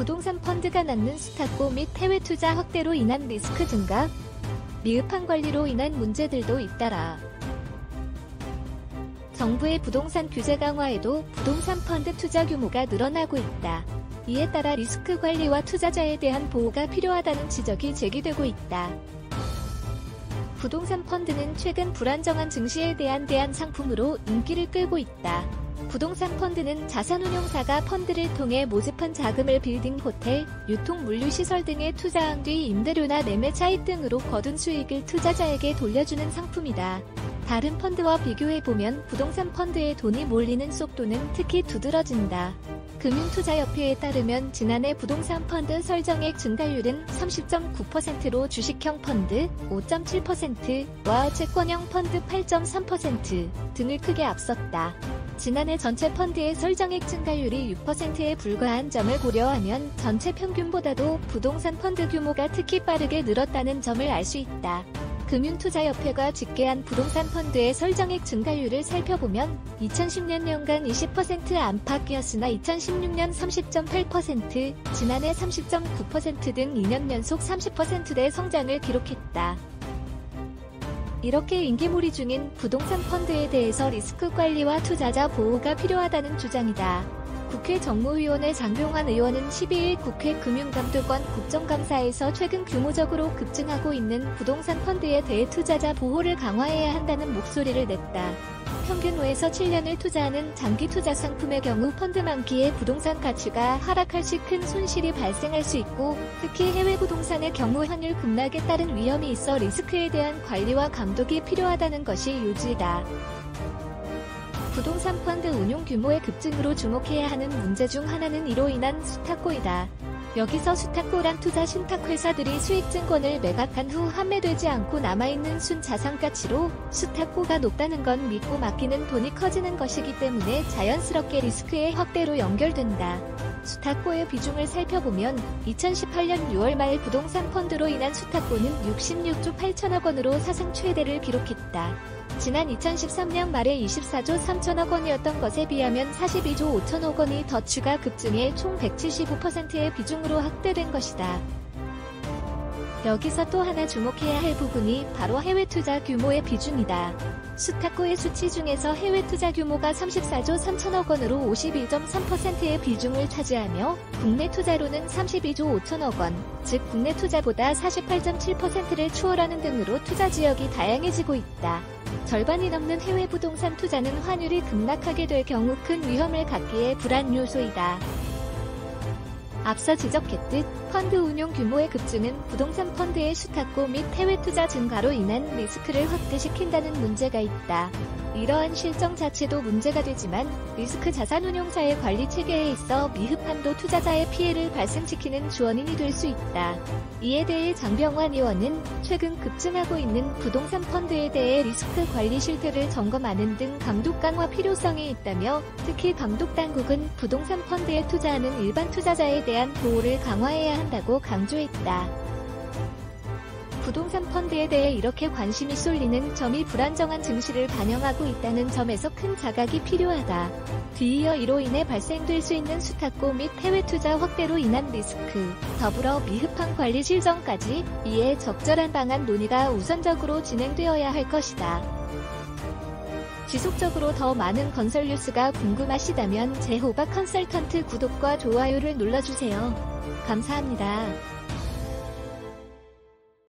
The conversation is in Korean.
부동산 펀드가 낳는 수탁고 및 해외 투자 확대로 인한 리스크 증가, 미흡한 관리로 인한 문제들도 잇따라 정부의 부동산 규제 강화에도 부동산 펀드 투자 규모가 늘어나고 있다. 이에 따라 리스크 관리와 투자자에 대한 보호가 필요하다는 지적이 제기되고 있다. 부동산 펀드는 최근 불안정한 증시에 대한 상품으로 인기를 끌고 있다. 부동산 펀드는 자산운용사가 펀드를 통해 모집한 자금을 빌딩 호텔, 유통 물류시설 등에 투자한 뒤 임대료나 매매 차익 등으로 거둔 수익을 투자자에게 돌려주는 상품이다. 다른 펀드와 비교해보면 부동산 펀드에 돈이 몰리는 속도는 특히 두드러진다. 금융투자협회에 따르면 지난해 부동산 펀드 설정액 증가율은 30.9%로 주식형 펀드 5.7%와 채권형 펀드 8.3% 등을 크게 앞섰다. 지난해 전체 펀드의 설정액 증가율이 6%에 불과한 점을 고려하면 전체 평균보다도 부동산 펀드 규모가 특히 빠르게 늘었다는 점을 알 수 있다. 금융투자협회가 집계한 부동산 펀드의 설정액 증가율을 살펴보면 2010년간 20% 안팎이었으나 2016년 30.8%, 지난해 30.9% 등 2년 연속 30%대 성장을 기록했다. 이렇게 인기몰이 중인 부동산 펀드에 대해서 리스크 관리와 투자자 보호가 필요하다는 주장이다. 국회 정무위원회 장병환 의원은 12일 국회 금융감독원 국정감사에서 최근 규모적으로 급증하고 있는 부동산 펀드에 대해 투자자 보호를 강화해야 한다는 목소리를 냈다. 평균 5에서 7년을 투자하는 장기 투자 상품의 경우 펀드 만기에 부동산 가치가 하락할 시 큰 손실이 발생할 수 있고, 특히 해외 부동산의 경우 환율 급락에 따른 위험이 있어 리스크에 대한 관리와 감독이 필요하다는 것이 요지다. 부동산 펀드 운용 규모의 급증으로 주목해야 하는 문제 중 하나는 이로 인한 수탁고이다. 여기서 수탁고란 투자 신탁회사들이 수익증권을 매각한 후 환매되지 않고 남아있는 순자산가치로 수탁고가 높다는 건 믿고 맡기는 돈이 커지는 것이기 때문에 자연스럽게 리스크의 확대로 연결된다. 수탁고의 비중을 살펴보면 2018년 6월 말 부동산 펀드로 인한 수탁고는 66조 8천억 원으로 사상 최대를 기록했다. 지난 2013년 말에 24조 3천억 원이었던 것에 비하면 42조 5천억 원이 더 추가 급증해 총 175%의 비중으로 확대된 것이다. 여기서 또 하나 주목해야 할 부분이 바로 해외 투자 규모의 비중이다. 수탁고의 수치 중에서 해외 투자 규모가 34조 3천억 원으로 52.3%의 비중을 차지하며 국내 투자로는 32조 5천억 원, 즉 국내 투자보다 48.7%를 추월하는 등으로 투자 지역이 다양해지고 있다. 절반이 넘는 해외 부동산 투자는 환율이 급락하게 될 경우 큰 위험을 갖기에 불안 요소이다. 앞서 지적했듯 펀드 운용 규모의 급증은 부동산 펀드의 수탁고 및 해외 투자 증가로 인한 리스크를 확대시킨다는 문제가 있다. 이러한 실정 자체도 문제가 되지만 리스크 자산운용사의 관리 체계에 있어 미흡함도 투자자의 피해를 발생시키는 주원인이 될 수 있다. 이에 대해 장병환 의원은 최근 급증하고 있는 부동산 펀드에 대해 리스크 관리 실태를 점검하는 등 감독 강화 필요성이 있다며, 특히 감독당국은 부동산 펀드에 투자하는 일반 투자자에 대한 보호를 강화해야 한다고 강조했다. 부동산 펀드에 대해 이렇게 관심이 쏠리는 점이 불안정한 증시를 반영하고 있다는 점에서 큰 자각이 필요하다. 뒤이어 이로 인해 발생될 수 있는 수탁고 및 해외 투자 확대로 인한 리스크, 더불어 미흡한 관리 실정까지, 이에 적절한 방안 논의가 우선적으로 진행되어야 할 것이다. 지속적으로 더 많은 건설 뉴스가 궁금하시다면 제호박 컨설턴트 구독과 좋아요를 눌러주세요. 감사합니다.